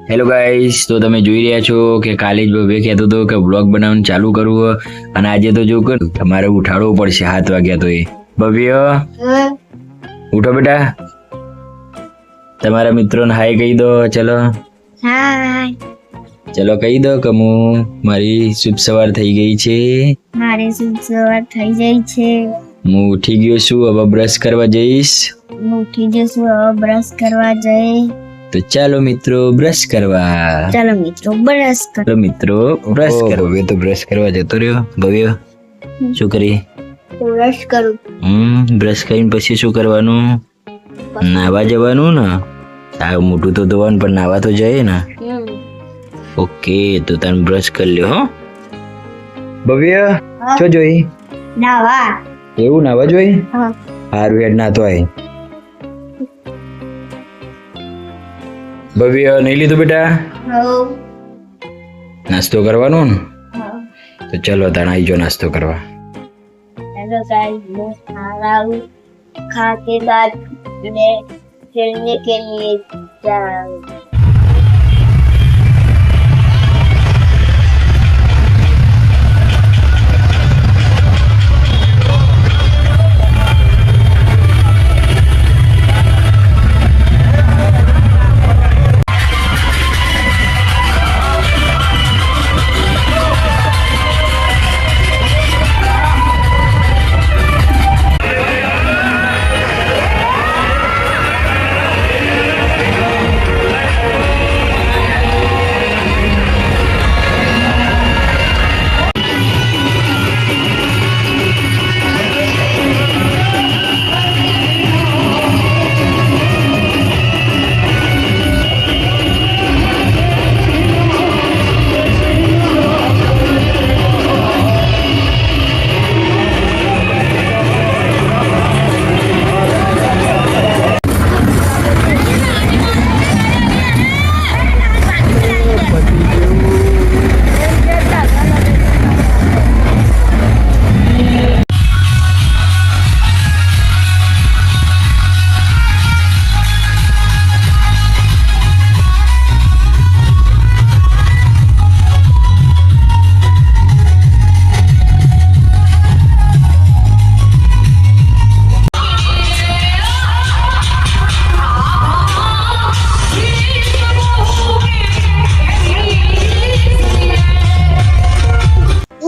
Hello guys, તો તમે જોઈ રહ્યા છો કે કાલે જ ભવ્ય કહેતો હતો કે બ્લોગ બનાવવાનું ચાલુ કરવું અને આજે તો જો કે તમારે ઉઠાડવો પડશે 7 વાગ્યા તો. એ ભવ્ય ઉઠો બેટા, તમારા મિત્રોને હાય કહી દો. ચલો હાય, ચલો કહી દો કે હું મારી શુભ સવાર થઈ ગઈ છે. મારે શુભ સવાર થઈ જાય છે. હું ઉઠી ગયો છું, હવે બ્રશ કરવા જઈશ. હું ઉઠી જશું, હવે બ્રશ કરવા જઈ. તો ચાલો મિત્રો બ્રશ કરવા. ચાલો મિત્રો બ્રશ કરો. ચાલો મિત્રો બ્રશ કરવા. ભવ્ય તો બ્રશ કરવા જતો રહ્યો. ભવ્ય શું કરી? બ્રશ કરું. બ્રશ કરીને પછી શું કરવાનું? નાવા જવાનું ને? આ મોટું તો ધોવાનું પણ નાવા તો જઈએ ને. ઓકે, તો તમે બ્રશ કરી લ્યો. હો ભવ્ય શું જોઈ? નાવા. એવું નાવા જોઈ? હા. હારું હેડ ના તો આય. ભવ્ય નહીં લીધું બેટા? નાસ્તો કરવાનો ને? તો ચલો તાણ આવી જો નાસ્તો કરવા. हेलो गाइस, मैं आ रहा हूँ। खा के बाद मैं खेलने के लिए जा रहा हूँ।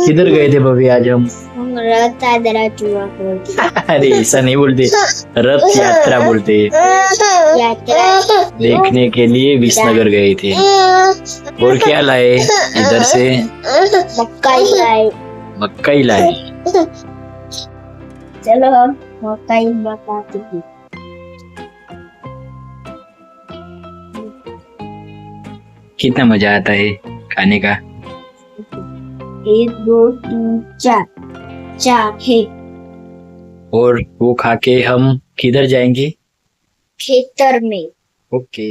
किधर गए थे भव्य आज हम? हम रथ यात्रा चुआ बोलते। अरे ऐसा नहीं बोलते, रथ यात्रा बोलते हैं। यात्रा देखने के लिए विसनगर गए थे। और क्या लाए इधर से? मक्काई लाए। मक्काई लाए। चलो हम मक्काई बताते हैं। कितना मजा आता है खाने का? 1 2 3 4 4 है। और वो खा के हम किधर जाएंगे? खेतर में। ओके।